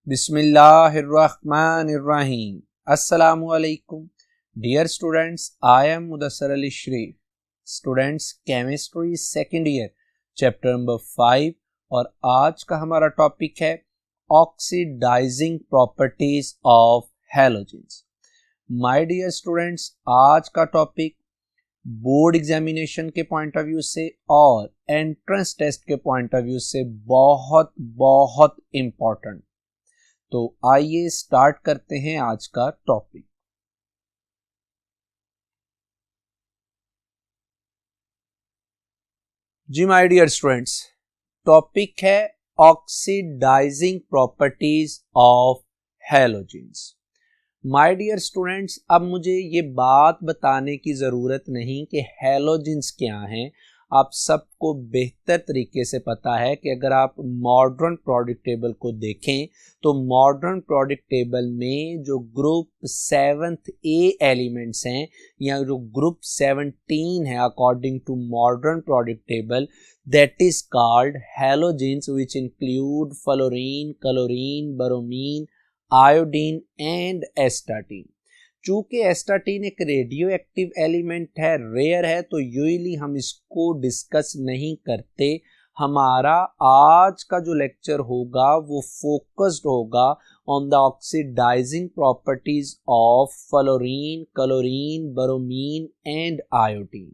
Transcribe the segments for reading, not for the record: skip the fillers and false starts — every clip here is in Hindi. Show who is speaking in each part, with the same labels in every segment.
Speaker 1: बिस्मिल्लाहिर्रहमानिर्रहीम। अस्सलामुअलैकुम dear students, I am Mudassar Ali Sharif. Students, chemistry second year chapter number 5 और आज का हमारा टॉपिक है oxidising properties of halogens. My dear students, आज का टॉपिक बोर्ड एग्जामिनेशन के पॉइंट ऑफ व्यू से और एंट्रेंस टेस्ट के पॉइंट ऑफ व्यू से बहुत बहुत इंपॉर्टेंट। तो आइए स्टार्ट करते हैं आज का टॉपिक। जी माय डियर स्टूडेंट्स, टॉपिक है oxidising properties of halogens. My dear students, अब मुझे ये बात बताने की ज़रूरत नहीं कि हैलोजेंस क्या हैं। आप सबको बेहतर तरीके से पता है कि अगर आप मॉडर्न प्रोडिक्ट टेबल को देखें तो मॉडर्न प्रोडिक्ट टेबल में जो ग्रुप 7th ए एलिमेंट्स हैं या जो ग्रुप 17 है according to modern periodic table, that is called halogens which include fluorine, chlorine, bromine, iodine and astatine. चूंकि एस्टाटीन एक रेडियो एक्टिव एलिमेंट है, रेयर है, तो यूजुअली हम इसको डिस्कस नहीं करते। हमारा आज का जो लेक्चर होगा वो फोकस्ड होगा on the oxidising properties of fluorine, chlorine, bromine and iodine.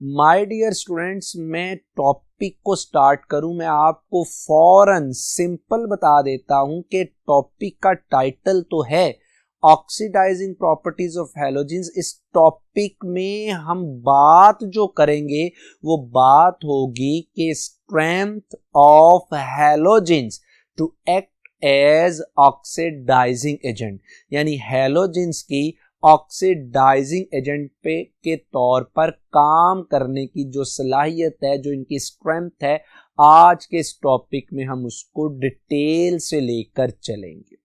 Speaker 1: My dear students, मैं टॉपिक को स्टार्ट करूं, मैं आपको फौरन सिंपल बता देता हूं कि टॉपिक का टाइटल तो है ऑक्सीडाइजिंग प्रॉपर्टीज ऑफ हैलोजेंस। इस टॉपिक में हम बात जो करेंगे वो बात होगी कि strength of halogens to act as oxidising agent, यानी हैलोजेंस की ऑक्सीडाइजिंग एजेंट पे के तौर पर काम करने की जो सलाहियत है, जो इनकी स्ट्रेंथ है, आज के इस टॉपिक में हम उसको डिटेल से लेकर चलेंगे।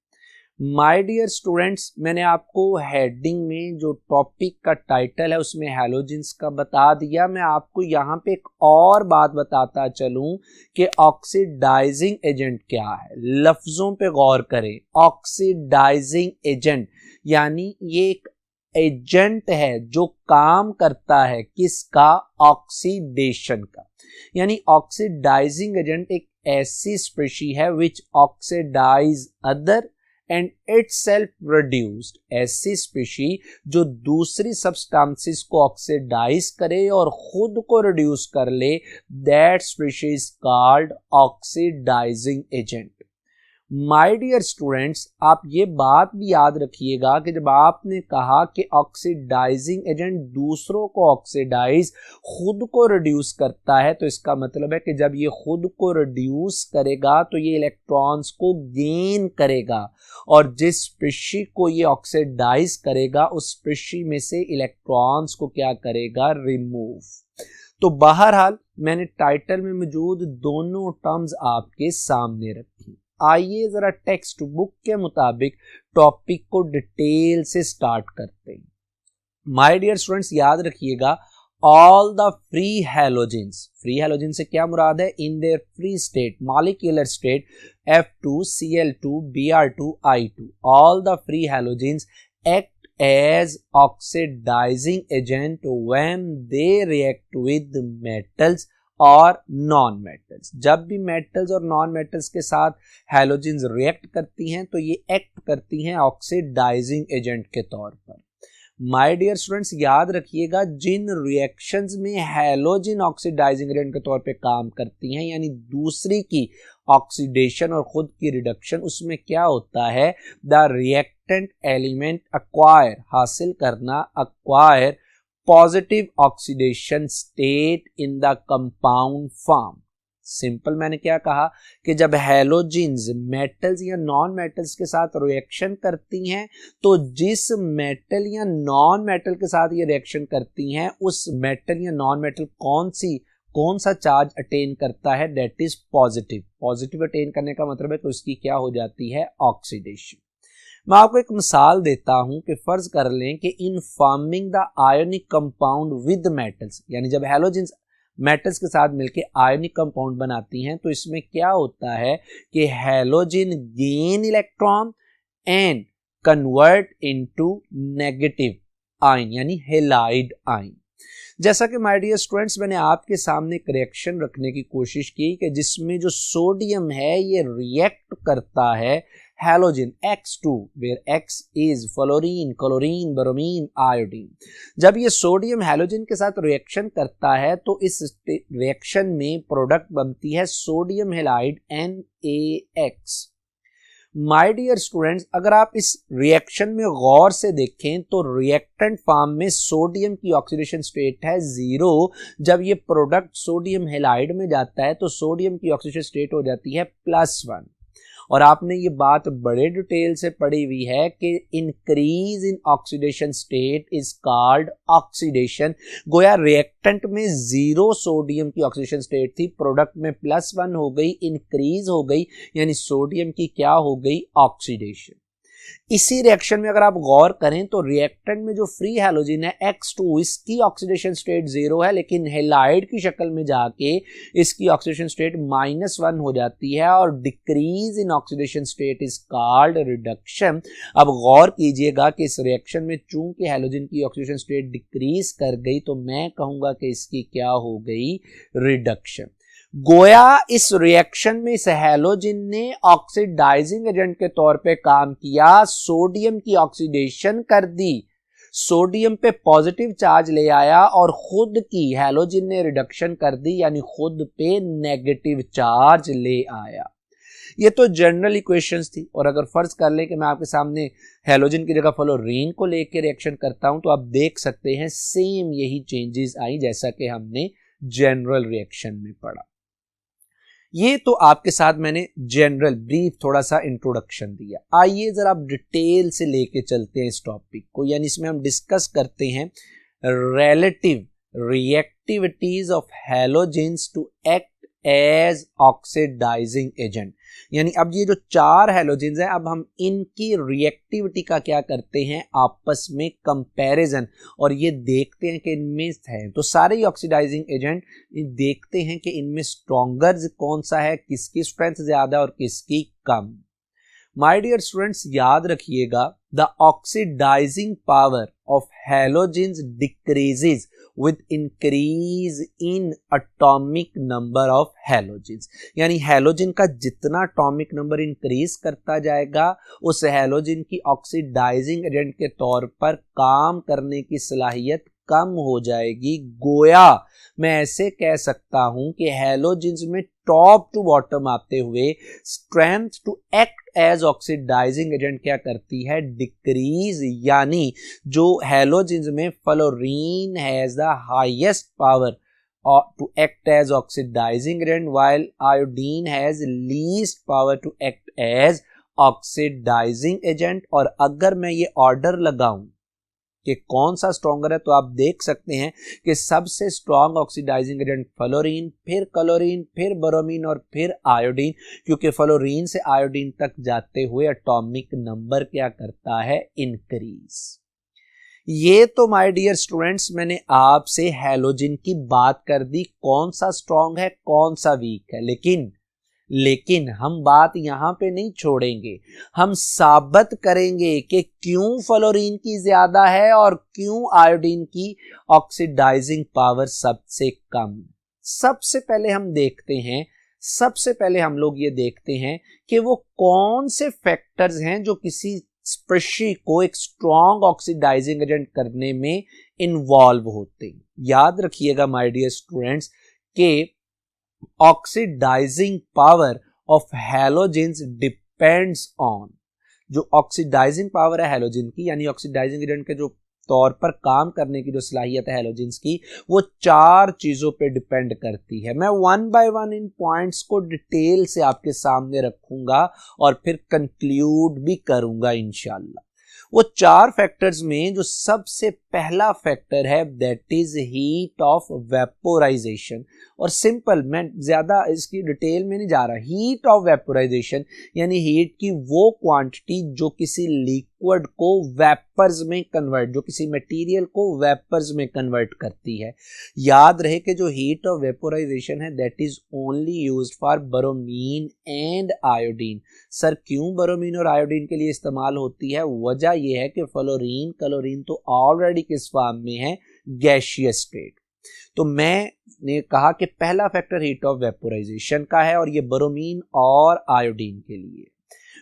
Speaker 1: माय डियर स्टूडेंट्स, मैंने आपको हेडिंग में जो टॉपिक का टाइटल है उसमें हैलोजेंस का बता दिया। मैं आपको यहाँ पे एक और बात बताता चलूं कि ऑक्सीडाइजिंग एजेंट क्या है। लफ्जों पे गौर करें। ऑक्सीडाइजिंग एजेंट यानी ये एक एजेंट है जो काम करता है किसका? ऑक्सीडेशन का। यानी ऑक्सीडाइजिंग एजेंट एक ऐसी स्पीशी है which oxidise other and itself reduced, ऐसी स्पीशी जो दूसरी सब्सटेंसेस को ऑक्सीडाइज करे और खुद को रिड्यूस कर ले, that species is called oxidising agent. My dear students, आप ये बात भी याद रखिएगा कि जब आपने कहा कि ऑक्सीडाइजिंग एजेंट दूसरों को ऑक्सीडाइज, खुद को रिड्यूस करता है, तो इसका मतलब है कि जब ये खुद को रिड्यूस करेगा तो ये इलेक्ट्रॉन्स को गेन करेगा और जिस स्पीशी को ये ऑक्सीडाइज करेगा उस स्पीशी में से इलेक्ट्रॉन्स को क्या करेगा? रिमूव। तो बहरहाल मैंने टाइटल में मौजूद दोनों टर्म्स आपके सामने रखी। आइए जरा टेक्स्ट बुक के मुताबिक टॉपिक को डिटेल से स्टार्ट करते हैं। माय डियर स्टूडेंट्स, याद रखिएगा, all the free halogens, free halogens से क्या मुराद है? In their free state molecular state F2Cl2 Br2 I2, all the free halogens act as oxidizing agent when they react with metals और नॉन मेटल्स। जब भी मेटल्स और नॉन मेटल्स के साथ हैलोजेंस रिएक्ट करती हैं तो ये एक्ट करती हैं ऑक्सीडाइजिंग एजेंट के तौर पर। माय डियर स्टूडेंट्स, याद रखिएगा, जिन रिएक्शंस में हैलोजन ऑक्सीडाइजिंग एजेंट के तौर पे काम करती हैं, यानी दूसरी की ऑक्सीडेशन और खुद की रिडक्शन, उसमें क्या होता है? द रिएक्टेंट एलिमेंट एक्वायर, हासिल करना, acquire positive oxidation state in the compound form. Simple मैंने क्या कहा कि जब हैलोजेंस मेटल्स या नॉन मेटल्स के साथ रिएक्शन करती हैं तो जिस मेटल या नॉन मेटल के साथ ये रिएक्शन करती हैं उस मेटल या नॉन मेटल कौन सा चार्ज अटेन करता है? That is positive. Positive attain करने का मतलब है कि उसकी क्या हो जाती है? ऑक्सीडेशन। मैं आपको एक मिसाल देता हूं कि फर्ज कर लें कि in forming the ionic compound with metals, यानी जब हैलोजेंस मेटल्स के साथ मिलके आयनिक कंपाउंड बनाती हैं, तो इसमें क्या होता है कि halogen gain electron and convert into negative ion यानी हैलाइड आयन। जैसा कि माय डियर स्टूडेंट्स मैंने आपके सामने एक रिएक्शन रखने की कोशिश की कि जिसमें जो सोडियम है ये रिएक्ट करता है halogen X2 where X is fluorine, chlorine, bromine, iodine. जब ये सोडियम हैलोजन के साथ रिएक्शन करता है तो इस रिएक्शन में प्रोडक्ट बनती है sodium halide NaX। My dear students, अगर आप इस रिएक्शन में गौर से देखें तो रिएक्टेंट फॉर्म में सोडियम की ऑक्सीडेशन स्टेट है 0। जब ये प्रोडक्ट सोडियम हैलाइड में जाता है तो सोडियम की ऑक्सीडेशन स्टेट हो जाती है +1। और आपने ये बात बड़े डिटेल से पढ़ी हुई है कि increase in oxidation state is called oxidation. गोया रिएक्टेंट में 0 सोडियम की ऑक्सीडेशन स्टेट थी, प्रोडक्ट में +1 हो गई, इंक्रीज हो गई, यानी सोडियम की क्या हो गई, ऑक्सीडेशन। इसी रिएक्शन में अगर आप गौर करें तो रिएक्टेंट में जो फ्री हैलोजन है X2 इसकी ऑक्सीडेशन स्टेट 0 है, लेकिन हैलाइड की शक्ल में जाके इसकी ऑक्सीडेशन स्टेट -1 हो जाती है और decrease in oxidation state is called reduction. अब गौर कीजिएगा कि इस रिएक्शन में चूंकि हैलोजन की ऑक्सीडेशन स्टेट डिक्रीज कर गई तो मैं कहूंगा कि इसकी क्या हो गई, रिडक्शन। गोया इस रिएक्शन में इस हैलोजन ने ऑक्सीडाइजिंग एजेंट के तौर पे काम किया, सोडियम की ऑक्सीडेशन कर दी, सोडियम पे पॉजिटिव चार्ज ले आया और खुद की हैलोजन ने रिडक्शन कर दी यानी खुद पे नेगेटिव चार्ज ले आया। ये तो जनरल इक्वेशंस थी। और अगर फर्ज कर ले कि मैं आपके सामने हैलोजन की जगह फ्लोरीन को लेके रिएक्शन करता हूं तो आप देख सकते हैं सेम यही चेंजेस आई जैसा कि हमने जनरल रिएक्शन में पढ़ा। ये तो आपके साथ मैंने जनरल ब्रीफ थोड़ा सा इंट्रोडक्शन दिया। आइए जरा आप डिटेल से लेके चलते हैं इस टॉपिक को, यानी इसमें हम डिस्कस करते हैं relative reactivities of halogens to act as oxidising agent. यानी अब ये जो 4 हैलोजेंस हैं, अब हम इनकी रिएक्टिविटी का क्या करते हैं, आपस में कंपैरिजन, और ये देखते हैं कि इनमें है तो सारे ही ऑक्सीडाइजिंग एजेंट, देखते हैं कि इनमें स्ट्रॉन्गर कौन सा है, किसकी स्ट्रेंथ ज्यादा और किसकी कम। माय डियर स्टूडेंट्स, याद रखिएगा the oxidising power of halogens decreases with increase in atomic number of halogens। यानी हैलोजन का जितना एटॉमिक नंबर इंक्रीज करता जाएगा उस हैलोजन की ऑक्सीडाइजिंग एजेंट के तौर पर काम करने की सलाहियत कम हो जाएगी। गोया मैं ऐसे कह सकता हूं कि हैलोजेंस में टॉप टू बॉटम आते हुए strength to act as oxidising agent क्या करती है, डिक्रीज। यानी जो हैलोजेंस में fluorine has the highest power to act as oxidising agent while iodine has least power to act as oxidising agent. और अगर मैं ये ऑर्डर लगाऊं कि कौन सा स्ट्रॉन्गर है तो आप देख सकते हैं कि सबसे स्ट्रॉन्ग ऑक्सीडाइजिंग एजेंट फ्लोरीन, फिर क्लोरीन, फिर ब्रोमीन और फिर आयोडीन, क्योंकि फ्लोरीन से आयोडीन तक जाते हुए एटॉमिक नंबर क्या करता है, इंक्रीज। ये तो माय डियर स्टूडेंट्स मैंने आपसे हैलोजन की बात कर दी, कौन सा स्ट्रॉन्ग है कौन सा वीक है, लेकिन हम बात यहां पे नहीं छोड़ेंगे, हम साबित करेंगे कि क्यों फ्लोरीन की ज्यादा है और क्यों आयोडीन की ऑक्सीडाइजिंग पावर सबसे कम। सबसे पहले हम लोग ये देखते हैं कि वो कौन से फैक्टर्स हैं जो किसी स्पेशी को एक स्ट्रॉन्ग ऑक्सीडाइजिंग एजेंट करने में इन्वॉल्व होते हैं। याद रखिएगा माय डियर स्टूडेंट्स के oxidising power of halogens depends on, जो ऑक्सीडाइजिंग पावर है हैलोजन की यानी ऑक्सीडाइजिंग एजेंट के जो तौर पर काम करने की जो सलाहियत है हैलोजेंस की, वो 4 चीजों पे डिपेंड करती है। मैं 1 बाय 1 इन पॉइंट्स को डिटेल से आपके सामने रखूंगा और फिर कंक्लूड भी करूंगा इंशाल्लाह। वो 4 फैक्टर्स में जो सबसे पहला फैक्टर है that is heat of vaporisation. और सिंपल, मैं ज्यादा इसकी डिटेल में नहीं जा रहा, हीट ऑफ वेपोराइजेशन यानी हीट की वो क्वांटिटी जो किसी लिक्विड को वेपर्स में कन्वर्ट, जो किसी मटेरियल को वेपर्स में कन्वर्ट करती है। याद रहे कि जो हीट ऑफ वेपोराइजेशन है that is only used for bromine and iodine. Sir क्यों ब्रोमीन और आयोडीन के लिए इस्तेमाल होती है? वजह यह है कि फ्लोरीन क्लोरीन तो ऑलरेडी किस फॉर्म में है, गैसियस स्टेट। तो मैंने कहा कि पहला फैक्टर हीट ऑफ वेपोराइजेशन का है और ये ब्रोमीन और आयोडीन के लिए।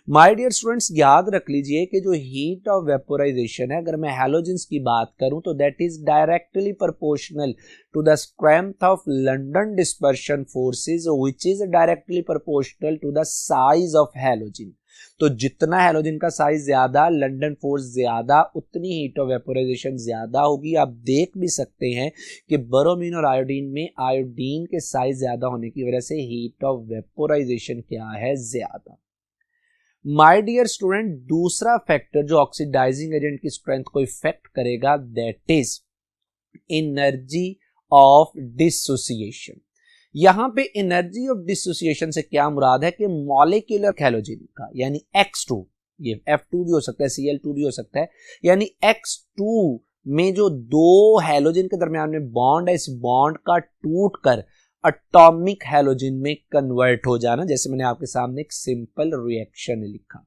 Speaker 1: माय डियर स्टूडेंट्स, याद रख लीजिए कि जो हीट ऑफ वेपोराइजेशन है, अगर मैं हैलोजेंस की बात करूं तो that is directly proportional to the strength of London dispersion forces which is directly proportional to the size of halogen. तो जितना हैलोजन का साइज ज्यादा, लंडन फोर्स ज्यादा, उतनी हीट ऑफ वेपोराइजेशन ज्यादा होगी। आप देख भी सकते हैं कि ब्रोमीन और आयोडीन में आयोडीन के साइज ज्यादा होने की वजह से हीट ऑफ वेपोराइजेशन क्या है, ज्यादा। माय डियर स्टूडेंट, दूसरा फैक्टर जो ऑक्सीडाइजिंग एजेंट की स्ट्रेंथ को इफेक्ट करेगा that is energy of dissociation. यहां पे एनर्जी ऑफ डिसोसिएशन से क्या मुराद है कि मॉलिक्यूलर हैलोजन का यानी X2, ये F2 भी हो सकता है, Cl2 भी हो सकता है, यानी X2 में जो दो हैलोजन के दरमियान में बॉन्ड है, इस बॉन्ड का टूटकर एटॉमिक हैलोजन में कन्वर्ट हो जाना, जैसे मैंने आपके सामने एक सिंपल रिएक्शन लिखा।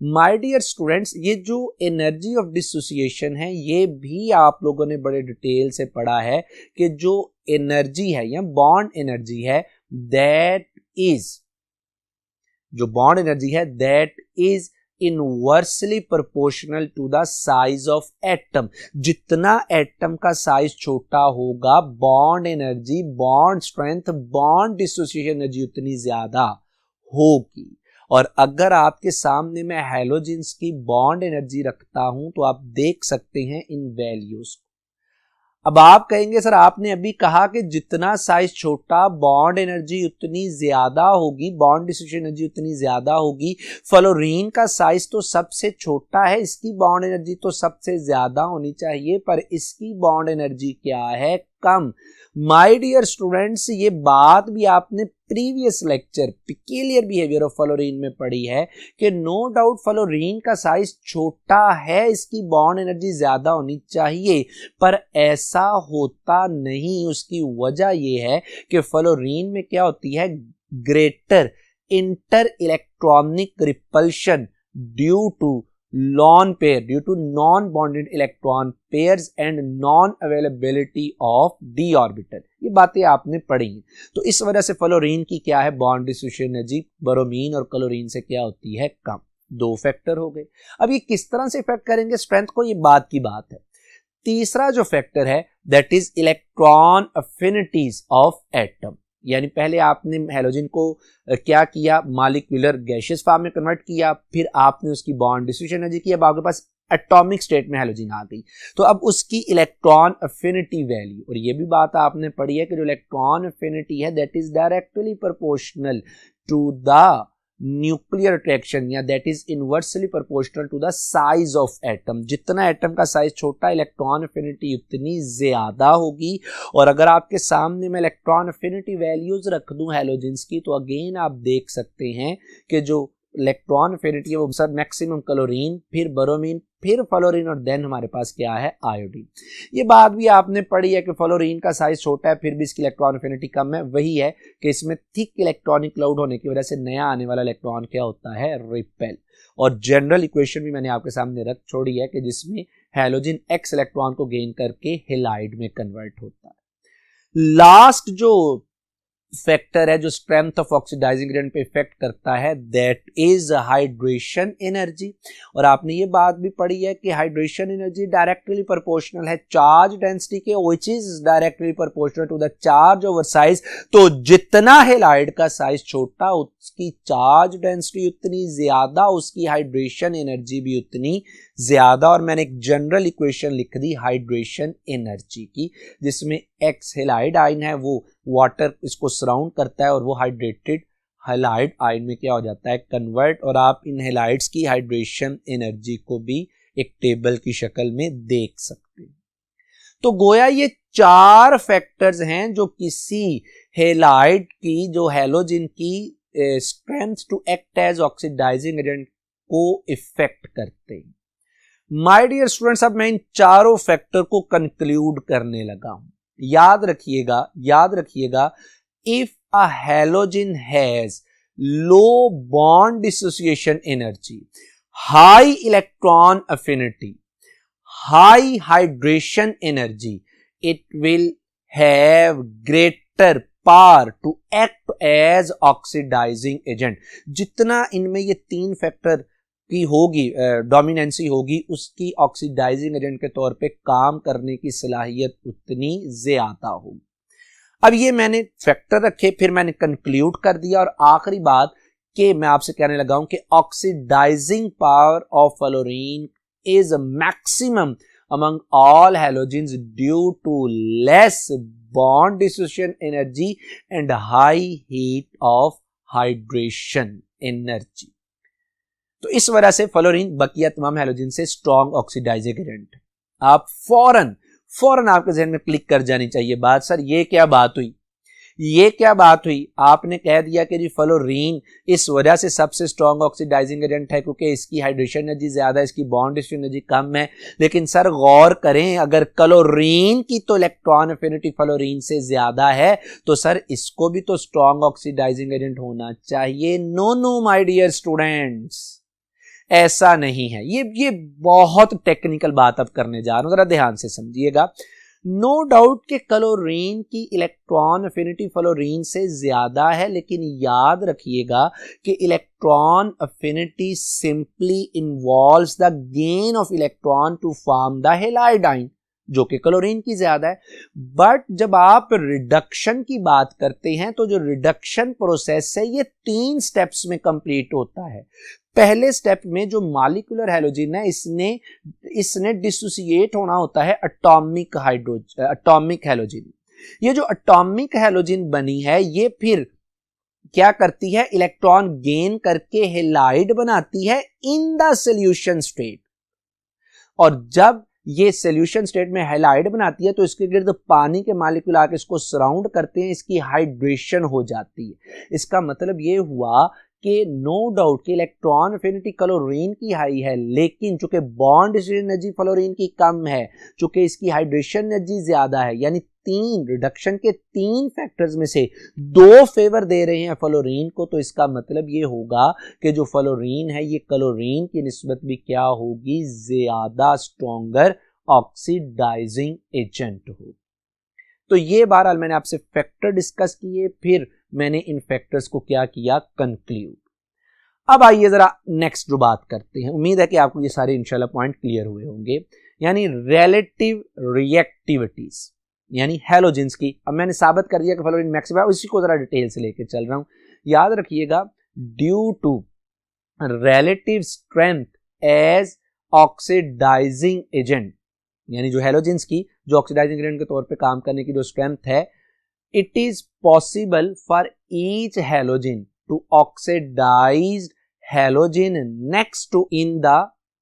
Speaker 1: माय डियर स्टूडेंट्स, ये जो एनर्जी ऑफ डिसोसिएशन है ये भी आप लोगों ने बड़े डिटेल से पढ़ा है कि जो एनर्जी है या बॉन्ड एनर्जी है दैट इज, जो बॉन्ड एनर्जी है that is inversely proportional to the size of atom. जितना एटम का साइज छोटा होगा, bond energy, bond strength, bond dissociation energy उतनी ज्यादा होगी। और अगर आपके सामने मैं हैलोजेंस की बॉन्ड एनर्जी रखता हूं तो आप देख सकते हैं इन वैल्यूज को। अब आप कहेंगे सर आपने अभी कहा कि जितना साइज छोटा बॉन्ड एनर्जी उतनी ज्यादा होगी, बॉन्ड डिसोसिएशन एनर्जी उतनी ज्यादा होगी। फ्लोरीन का साइज तो सबसे छोटा है, इसकी बॉन्ड एनर्जी तो सबसे ज्यादा होनी चाहिए, पर इसकी बॉन्ड एनर्जी क्या है, कम। माय डियर स्टूडेंट्स, ये बात भी आपने previous lecture peculiar behaviour of fluorine में पढ़ी है कि नो डाउट फ्लोरीन का साइज छोटा है, इसकी बॉन्ड एनर्जी ज्यादा होनी चाहिए, पर ऐसा होता नहीं। उसकी वजह यह है कि फ्लोरीन में क्या होती है, greater inter electronic repulsion due to lone pair, due to non-bonded electron pairs and non-availability of d orbital। ये बातें आपने पढ़ी हैं। तो इस वजह से फ्लोरीन की क्या है, बॉन्ड डिसोसिएशन एनर्जी ब्रोमीन और क्लोरीन से क्या होती है, कम। दो फैक्टर हो गए। अब ये किस तरह से इफेक्ट करेंगे स्ट्रेंथ को, ये बात की बात है। तीसरा जो फैक्टर है that is electron अफिनिटीज of atom. यानी पहले आपने हैलोजन को क्या किया, मॉलिक्यूलर गैसियस फॉर्म में कन्वर्ट किया, फिर आपने उसकी बॉन्ड डिसोसिएशन एनर्जी की, अब आपके पास एटॉमिक स्टेट में हैलोजन आ गई, तो अब उसकी इलेक्ट्रॉन अफिनिटी वैल्यू, और ये भी बात आपने पढ़ी है कि जो इलेक्ट्रॉन अफिनिटी है that is directly proportional to the nuclear attraction या that is inversely proportional to the size of atom. जितना एटम का साइज छोटा, इलेक्ट्रॉन अफिनिटी उतनी ज्यादा होगी। और अगर आपके सामने मैं इलेक्ट्रॉन अफिनिटी वैल्यूज रख दूं हैलोजेंस की, तो अगेन आप देख सकते हैं कि जो इलेक्ट्रॉन अफिनिटी है वो सर मैक्सिमम क्लोरीन, फिर ब्रोमीन, फिर फ्लोरीन और देन हमारे पास क्या है, आयोडीन। ये बात भी आपने पढ़ी है कि फ्लोरीन का साइज छोटा है फिर भी इसकी इलेक्ट्रॉन अफिनिटी कम है। वही है कि इसमें थिक इलेक्ट्रॉनिक क्लाउड होने की वजह से नया आने वाला इलेक्ट्रॉन क्या होता है, रिपेल। और जनरल इक्वेशन भी मैंने आपके सामने रख छोड़ी है कि जिसमें हैलोजन एक्स इलेक्ट्रॉन को गेन करके हेलाइड में कन्वर्ट होता है। लास्ट जो फैक्टर है जो स्ट्रेंथ ऑफ ऑक्सीडाइजिंग एजेंट पे इफेक्ट करता है दैट इज हाइड्रेशन एनर्जी। और आपने ये बात भी पढ़ी है कि हाइड्रेशन एनर्जी डायरेक्टली प्रोपोर्शनल है चार्ज डेंसिटी के, which is directly proportional to the charge over size. तो जितना हैलाइड का साइज छोटा उसकी चार्ज डेंसिटी उतनी ज्यादा, उसकी हाइड्रेशन एनर्जी भी उतनी ज्यादा। और मैंने एक जनरल इक्वेशन लिख दी हाइड्रेशन एनर्जी की, जिसमें एक्स हैलाइड आयन है वो वाटर इसको सराउंड करता है और वो हाइड्रेटेड हैलाइड आयन में क्या हो जाता है, कन्वर्ट। और आप इन हैलाइड्स की हाइड्रेशन एनर्जी को भी एक टेबल की शक्ल में देख सकते हैं। तो गोया ये 4 फैक्टर्स हैं जो किसी हेलाइड की, जो हैलोजन की strength to act as oxidising agent को इफेक्ट करते हैं। माय डियर स्टूडेंट्स, अब मैं इन चारों फैक्टर को कंक्लूड करने लगा हूं। याद रखिएगा, if a halogen has low bond dissociation energy, high electron affinity, high hydration energy, it will have greater power to act as oxidizing agent। जितना इनमें ये 3 फैक्टर की होगी, डोमिनेंसी होगी, उसकी ऑक्सीडाइजिंग एजेंट के तौर पे काम करने की सलाहियत उतनी ज्यादा होगी। अब ये मैंने फैक्टर रखे, फिर मैंने कंक्लूड कर दिया, और आखिरी बात कि मैं आपसे कहने लगा हूं कि oxidising power of fluorine is maximum among all halogens due to less bond dissociation energy and high heat of hydration energy। तो इस वजह से फ्लोरीन बकिया तमाम हैलोजन से स्ट्रॉन्ग ऑक्सीडाइजिंग एजेंट। आप फौरन आपके जहन में क्लिक कर जानी चाहिए बात, सर ये क्या बात हुई, आपने कह दिया कि जी फ्लोरीन इस वजह से सबसे स्ट्रॉन्ग ऑक्सीडाइजिंग एजेंट है क्योंकि इसकी हाइड्रेशन एनर्जी ज्यादा है, इसकी बॉन्ड डिस्ट्रीब्यूशन एनर्जी कम है। लेकिन सर गौर करें, अगर क्लोरीन की तो इलेक्ट्रॉन एफिनिटी फ्लोरीन से ज्यादा है तो सर इसको भी तो स्ट्रॉन्ग ऑक्सीडाइजिंग एजेंट होना चाहिए। नो माय डियर स्टूडेंट्स, ऐसा नहीं है। ये बहुत टेक्निकल बात अब करने जा रहा हूं, जरा ध्यान से समझिएगा। नो डाउट कि क्लोरीन की इलेक्ट्रॉन अफिनिटी फ्लोरीन से ज्यादा है, लेकिन याद रखिएगा कि electron affinity simply involves the gain of electron to form the halide ion, जो कि क्लोरीन की ज्यादा है। बट जब आप रिडक्शन की बात करते हैं तो जो रिडक्शन प्रोसेस है ये 3 स्टेप्स में कंप्लीट होता है। पहले स्टेप में जो मॉलिक्यूलर हैलोजन है इसने डिसोसिएट होना होता है एटॉमिक हैलोजन। ये जो एटॉमिक हैलोजन बनी है ये फिर क्या करती है, इलेक्ट्रॉन गेन करके हैलाइड बनाती है इन द सॉल्यूशन स्टेट, और जब ये सॉल्यूशन स्टेट में हैलाइड बनाती है तो इसके गिर्द पानी के मॉलिक्यूल आके इसको सराउंड करते हैं, इसकी हाइड्रेशन हो जाती है। इसका मतलब ये हुआ कि नो डाउट कि इलेक्ट्रॉन अफिनिटी क्लोरीन की हाई है, लेकिन चूंकि बॉन्ड एनर्जी फ्लोरीन की कम है, चूंकि इसकी हाइड्रेशन एनर्जी ज्यादा है, यानी 3 रिडक्शन के 3 फैक्टर्स में से 2 फेवर दे रहे हैं फ्लोरीन को, तो इसका मतलब ये होगा कि जो फ्लोरीन है ये क्लोरीन की निस्बत भी क्या होगी, ज्यादा स्ट्रॉन्गर ऑक्सीडाइजिंग एजेंट हो। तो ये बहरहाल मैंने आपसे फैक्टर डिस्कस किए, फिर मैंने इन फैक्टर्स को क्या किया, कंक्लूड। अब आइए जरा नेक्स्ट जो बात करते हैं, उम्मीद है कि आपको ये सारे इंशाल्लाह पॉइंट क्लियर हुए होंगे, यानी रिलेटिव रिएक्टिविटीज, यानी हैलोजेंस की। अब मैंने साबित कर दिया कि फ्लोरीन मैक्सिमम है, उसी को जरा डिटेल से लेकर चल रहा हूं। याद रखिएगा, due to relative strength as oxidising agent, यानी जो हैलोजेंस की जो ऑक्सीडाइजिंग एजेंट के तौर पे काम करने की जो स्ट्रेंथ है, it is possible for each halogen to oxidise halogen next to in the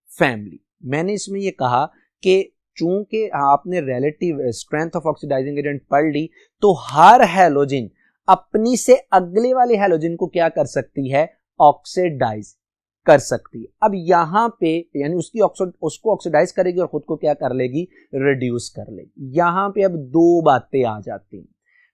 Speaker 1: family. मैंने इसमें ये कहा कि चूंकि आपने relative strength of oxidising agent पढ़ ली, तो हर हैलोजन अपनी से अगले वाले हैलोजन को क्या कर सकती है, ऑक्सीडाइज कर सकती है। अब यहां पे यानी उसको ऑक्सीडाइज करेगी और खुद को क्या कर लेगी, रिड्यूस कर लेगी। यहां पे अब 2 बातें आ जाती हैं।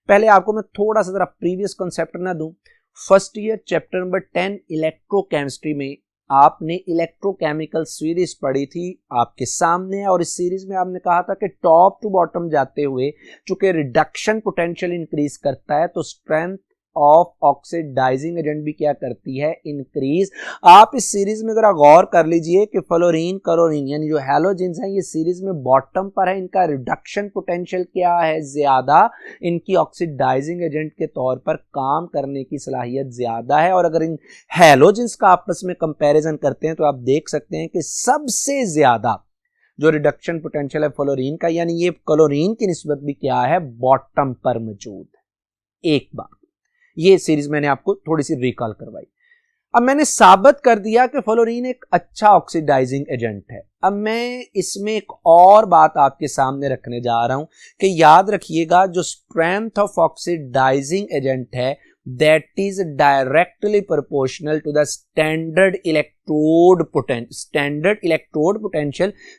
Speaker 1: पहले आपको मैं थोड़ा सा जरा प्रीवियस कॉन्सेप्ट ना दूं। First year chapter number 10 electrochemistry में आपने इलेक्ट्रोकेमिकल सीरीज पढ़ी थी, आपके सामने, और इस सीरीज में आपने कहा था कि टॉप टू बॉटम जाते हुए चूंकि रिडक्शन पोटेंशियल इंक्रीज करता है तो स्ट्रेंथ ऑफ ऑक्सीडाइजिंग एजेंट भी क्या करती है, इंक्रीज। आप इस सीरीज में जरा गौर कर लीजिए कि फ्लोरीन क्लोरीन यानी जो हैलोजेंस हैं ये सीरीज में बॉटम पर है, इनका रिडक्शन पोटेंशियल क्या है, ज्यादा, इनकी ऑक्सीडाइजिंग एजेंट के तौर पर काम करने की सलाहियत ज्यादा है। और अगर इन हैलोजेंस का आपस में कंपैरिजन करते हैं तो आप देख सकते हैं कि सबसे ज्यादा जो रिडक्शन पोटेंशियल है फ्लोरीन का, यानी ये क्लोरीन की निस्बत भी क्या है, बॉटम पर मौजूद है। एक बात, ये सीरीज मैंने आपको थोड़ी सी रिकॉल करवाई। अब मैंने साबित कर दिया कि फ्लोरीन एक अच्छा ऑक्सीडाइजिंग एजेंट है। अब मैं इसमें एक और बात आपके सामने रखने जा रहा हूं कि याद रखिएगा, जो स्ट्रेंथ ऑफ ऑक्सीडाइजिंग एजेंट है that is directly proportional to the standard electrode potential,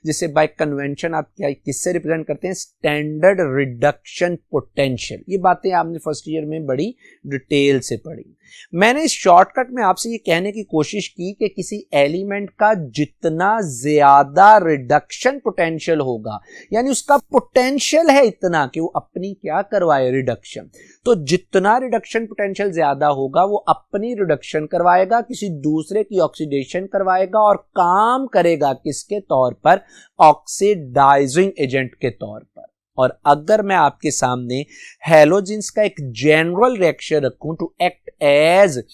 Speaker 1: जिसे बाय कन्वेंशन आप क्या किससे रिप्रेजेंट करते हैं, स्टैंडर्ड रिडक्शन पोटेंशियल। ये बातें आपने फर्स्ट ईयर में बड़ी डिटेल से पढ़ी। मैंने इस शॉर्टकट में आपसे ये कहने की कोशिश की कि किसी एलिमेंट का जितना ज्यादा रिडक्शन पोटेंशियल होगा, यानी उसका पोटेंशियल है इतना कि वो अपनी क्या करवाए, रिडक्शन, तो जितना रिडक्शन पोटेंशियल ज्यादा होगा वो अपनी रिडक्शन करवाएगा, किसी दूसरे की ऑक्सीडेशन करवाएगा और काम करेगा किसके तौर पर, ऑक्सीडाइजिंग एजेंट के तौर पर। और अगर मैं आपके सामने हैलोजेंस का एक जनरल रिएक्शन रखूं to act as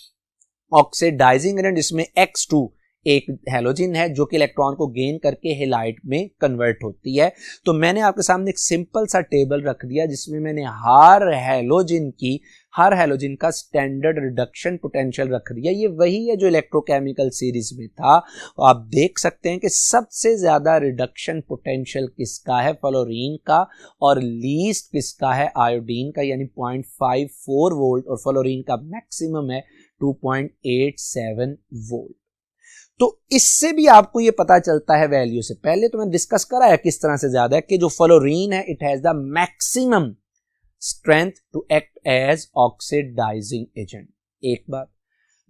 Speaker 1: oxidising agent, जिसमें X2 एक हैलोजन है जो कि इलेक्ट्रॉन को गेन करके हैलाइड में कन्वर्ट होती है, तो मैंने आपके सामने एक सिंपल सा टेबल रख दिया जिसमें मैंने हर हैलोजन का स्टैंडर्ड रिडक्शन पोटेंशियल रख दिया। ये वही है जो इलेक्ट्रोकेमिकल सीरीज में था। आप देख सकते हैं कि सबसे ज्यादा रिडक्शन पोटेंशियल किसका है, फ्लोरीन का, और लीस्ट किसका है, आयोडीन का, यानी 0.54 वोल्ट, और फ्लोरीन का मैक्सिमम है 2.87 वोल्ट। तो इससे भी आपको ये पता चलता है वैल्यू से। पहले तो मैंने डिस्कस करा है किस तरह से ज्यादा है कि जो फ्लोरीन है it has the maximum strength to act as oxidising agent. एक बात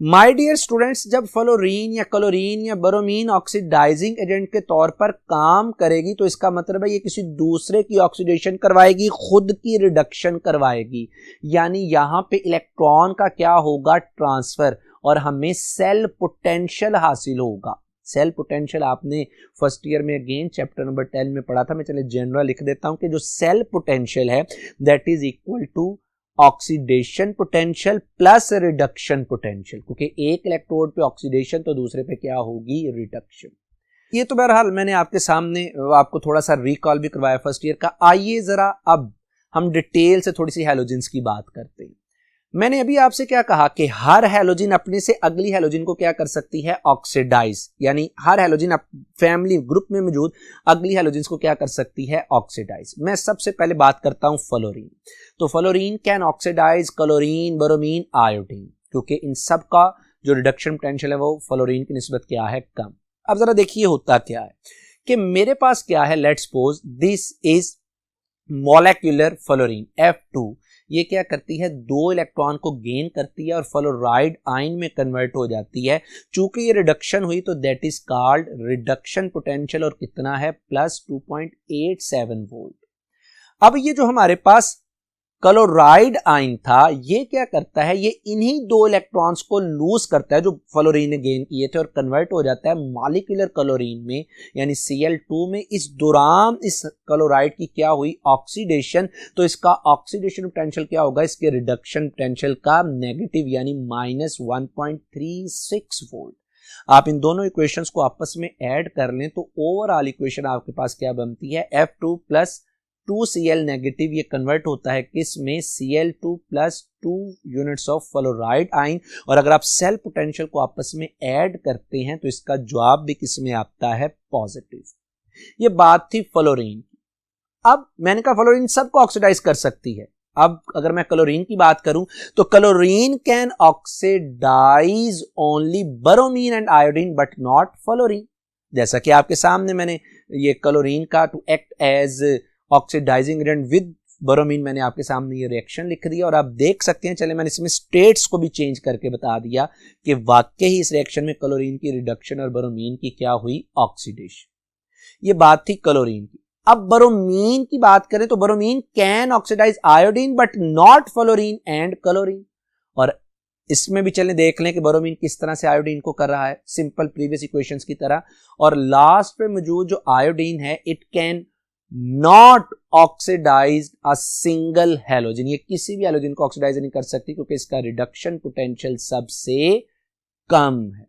Speaker 1: माय डियर स्टूडेंट्स, जब फ्लोरीन या क्लोरीन या ब्रोमीन ऑक्सीडाइजिंग एजेंट के तौर पर काम करेगी तो इसका मतलब है ये किसी दूसरे की ऑक्सीडेशन करवाएगी, खुद की रिडक्शन करवाएगी, यानी यहां पे इलेक्ट्रॉन का क्या होगा, ट्रांसफर, और हमें सेल पोटेंशियल हासिल होगा। सेल पोटेंशियल आपने फर्स्ट ईयर में अगेन चैप्टर नंबर 10 में पढ़ा था, मैं चले जनरल लिख देता हूं कि जो सेल पोटेंशियल है that is equal to oxidation potential plus reduction potential, क्योंकि एक इलेक्ट्रोड पे ऑक्सीडेशन तो दूसरे पे क्या होगी, रिडक्शन। ये तो बहरहाल मैंने आपके सामने आपको थोड़ा सा रिकॉल भी करवाया फर्स्ट ईयर का। आइए जरा अब हम डिटेल से थोड़ी सी हैलोजेंस की बात करते हैं। मैंने अभी आपसे क्या कहा कि हर हैलोजन अपने से अगली हैलोजन को क्या कर सकती है, ऑक्सीडाइज, यानी हर हैलोजन फैमिली ग्रुप में मौजूद अगली हैलोजन को क्या कर सकती है, ऑक्सीडाइज। मैं सबसे पहले बात करता हूं फ्लोरीन। तो fluorine can oxidise chlorine, bromine, iodine, क्योंकि इन सब का जो रिडक्शन पोटेंशियल है वो फ्लोरीन की निस्बत क्या है, कम। अब जरा देखिए होता क्या है कि मेरे पास क्या है, let's suppose this is molecular fluorine F2। ये क्या करती है, 2 इलेक्ट्रॉन को गेन करती है और फ्लोराइड आयन में कन्वर्ट हो जाती है। चूंकि ये रिडक्शन हुई तो that is called reduction potential, और कितना है, प्लस 2.87 वोल्ट। अब ये जो हमारे पास क्लोराइड आयन था ये क्या करता है, ये इन्हीं 2 इलेक्ट्रॉन्स को लूज करता है जो फ्लोरीन ने गेन किए थे और कन्वर्ट हो जाता है मॉलिक्यूलर क्लोरीन में, यानी Cl2 में। इस दौरान इस क्लोराइड की क्या हुई, ऑक्सीडेशन, तो इसका ऑक्सीडेशन पोटेंशियल क्या होगा, इसके रिडक्शन पोटेंशियल का नेगेटिव, यानी -1.36 वोल्ट। आप इन दोनों इक्वेशंस को आपस में ऐड कर लें तो ओवरऑल इक्वेशन आपके पास क्या बनती है, F2 प्लस 2Cl नेगेटिव, ये कन्वर्ट होता है किस में, Cl2 plus 2 units of fluoride ion. और अगर आप सेल पोटेंशियल को आपस में ऐड करते हैं तो इसका जवाब भी किस में आता है, पॉजिटिव। ये बात थी फ्लोरीन की। अब मैंने कहा फ्लोरीन सबको ऑक्सीडाइज कर सकती है। अब अगर मैं क्लोरीन की बात करूं तो chlorine can oxidise only bromine and iodine but not fluorine. जैसा कि आपके सामने मैंने ये क्लोरीन का to act as oxidising agent with bromine, मैंने आपके सामने ये रिएक्शन लिख दिया और आप देख सकते हैं, चले मैंने इसमें स्टेट्स को भी चेंज करके बता दिया कि वाकई ही इस रिएक्शन में क्लोरीन की रिडक्शन और ब्रोमीन की क्या हुई, ऑक्सीडेशन। ये बात थी क्लोरीन की। अब ब्रोमीन की बात करें तो bromine can oxidise iodine but not fluorine and chlorine. और इसमें भी चलें देख लें कि ब्रोमीन किस तरह से आयोडीन को कर रहा है, सिंपल प्रीवियस इक्वेशंस की तरह। और लास्ट पे मौजूद जो आयोडीन है it can not oxidise a single halogen, ये किसी भी हैलोजन को ऑक्सीडाइज नहीं कर सकती क्योंकि इसका रिडक्शन पोटेंशियल सबसे कम है।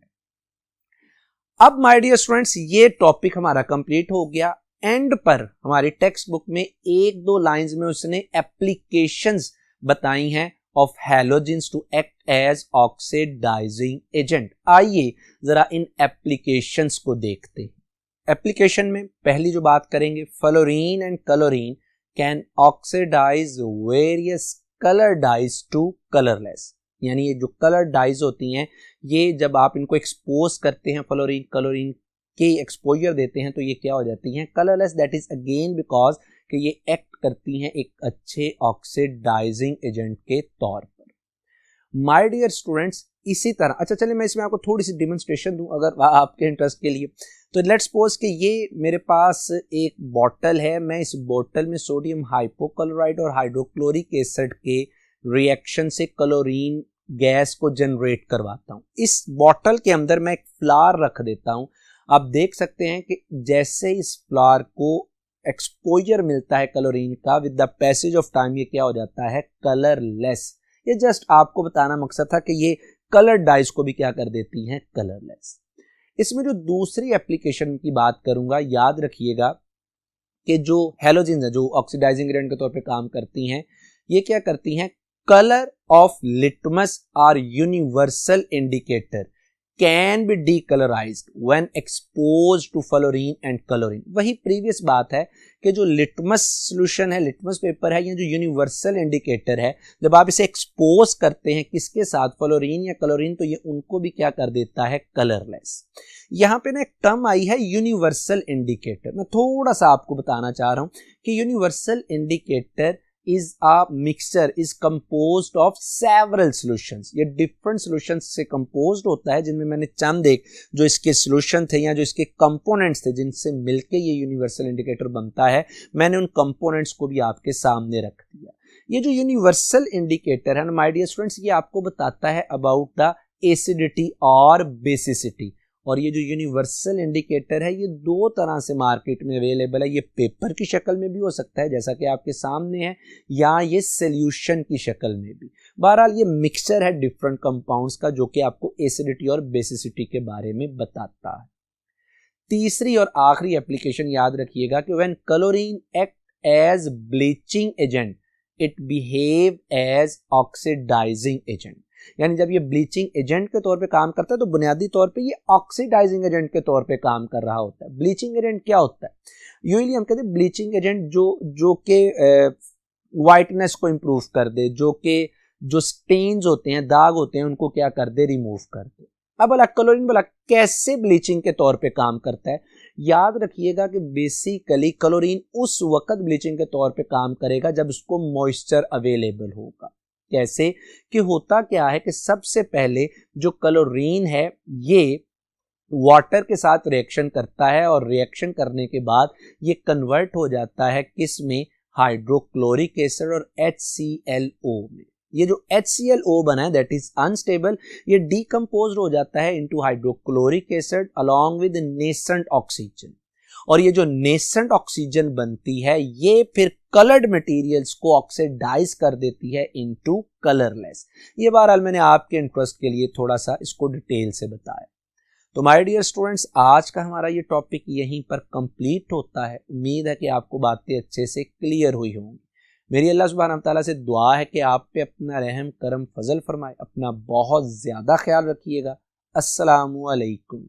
Speaker 1: अब माय डियर स्टूडेंट्स ये टॉपिक हमारा कंप्लीट हो गया। एंड पर हमारी टेक्स्ट बुक में 1-2 लाइंस में उसने एप्लीकेशंस बताई हैं of halogens to act as oxidizing agent। आइए जरा इन एप्लीकेशंस को देखते हैं। एप्लीकेशन में पहली जो बात करेंगे, fluorine and chlorine can oxidise various colour dyes to colourless. यानी ये जो कलर डाइज होती हैं, ये जब आप इनको एक्सपोज करते हैं, फ्लोरीन क्लोरीन के एक्सपोजर देते हैं, तो ये क्या हो जाती हैं, colourless. That is again because कि ये एक्ट करती हैं एक अच्छे ऑक्सीडाइजिंग एजेंट के तौर पर। माय डियर स्टूडेंट्स, इसी तरह अच्छा चलिए मैं इसमें आपको थोड़ी सी डेमोन्स्ट्रेशन दूं अगर आपके इंटरेस्ट के लिए। तो लेट्स सपोज कि ये मेरे पास एक बॉटल है, मैं इस बॉटल में सोडियम हाइपोक्लोराइड और हाइड्रोक्लोरिक एसिड के रिएक्शन से क्लोरीन गैस को जनरेट करवाता हूं। इस बॉटल के अंदर मैं एक फ्लावर रख देता हूं। आप देख सकते हैं कि जैसे इस फ्लावर को एक्सपोजर मिलता है क्लोरीन का, with the passage of time ये क्या हो जाता है, कलरलेस। ये जस्ट आपको बताना मकसद था कि ये कलर डाइज को भी क्या कर देती हैं, कलरलेस। इसमें जो दूसरी एप्लीकेशन की बात करूंगा, याद रखिएगा कि जो हैलोजेंस है, जो ऑक्सीडाइजिंग एजेंट के तौर पे काम करती हैं, ये क्या करती हैं, colour of litmus or universal indicator can be decolourised when exposed to fluorine and chlorine. वही प्रीवियस बात है कि जो लिटमस सॉल्यूशन है, लिटमस पेपर है, ये जो यूनिवर्सल इंडिकेटर है, जब आप इसे एक्सपोज करते हैं किसके साथ, फ्लोरीन या क्लोरीन, तो ये उनको भी क्या कर देता है, कलरलेस। यहाँ पे ना एक टर्म आई है यूनिवर्सल इंडिकेटर। मैं थोड़ा सा आपको बताना चाह रहा हूं कि universal indicator is a mixture is composed of several solutions। ये different solutions से composed होता है, जिनमें मैंने चंद एक जो इसके solution थे या जो इसके components थे जिनसे मिलके ये universal indicator बनता है, मैंने उन components को भी आपके सामने रख दिया। ये जो universal indicator है ना my dear students, ये आपको बताता है about the acidity और basicity। और ये जो यूनिवर्सल इंडिकेटर है, ये दो तरह से मार्केट में अवेलेबल है। ये पेपर की शक्ल में भी हो सकता है जैसा कि आपके सामने है, या ये सॉल्यूशन की शक्ल में भी। बहरहाल ये मिक्सचर है डिफरेंट कंपाउंड्स का, जो कि आपको एसिडिटी और बेसिसिटी के बारे में बताता है। तीसरी और आखिरी एप्लीकेशन याद रखिएगा कि when chlorine act as bleaching agent it behave as oxidising agent. यानी जब ये ब्लीचिंग एजेंट के तौर पे काम करता है, तो बुनियादी तौर पे ये ऑक्सीडाइजिंग एजेंट के तौर पे काम कर रहा होता है। ब्लीचिंग एजेंट क्या होता है, यूजुअली हम कहते हैं ब्लीचिंग एजेंट जो के वाइटनेस को इंप्रूव कर दे, जो स्टेन्स होते हैं, दाग होते हैं, उनको क्या कर दे, रिमूव कर दे। अब बोला क्लोरीन बोला कैसे ब्लीचिंग के तौर पे काम करता है। याद रखिएगा कि बेसिकली क्लोरीन उस वक्त ब्लीचिंग के तौर पे काम करेगा जब उसको मॉइस्चर अवेलेबल होगा। कैसे कि होता क्या है कि सबसे पहले जो क्लोरीन है ये वाटर के साथ रिएक्शन करता है, और रिएक्शन करने के बाद ये कन्वर्ट हो जाता है किस में, हाइड्रोक्लोरिक एसिड और HClO में। ये जो HClO बना है दैट इज अनस्टेबल, ये डीकम्पोज हो जाता है into hydrochloric acid along with nascent oxygen. और ये जो नेसेंट ऑक्सीजन बनती है, ये फिर कलर्ड मटेरियल्स को ऑक्सीडाइज कर देती है इनटू कलरलेस। ये बहरहाल मैंने आपके इंटरेस्ट के लिए थोड़ा सा इसको डिटेल से बताया। तो माय डियर स्टूडेंट्स, आज का हमारा ये टॉपिक यहीं पर कंप्लीट होता है। उम्मीद है कि आपको बातें अच्छे से क्लियर हुई होंगी। मेरी अल्लाह सुब्हानहू व तआला से दुआ है कि आप पे अपना रहम करम फजल फरमाए। अपना बहुत ज़्यादा ख्याल रखिएगा। अस्सलामु अलैकुम।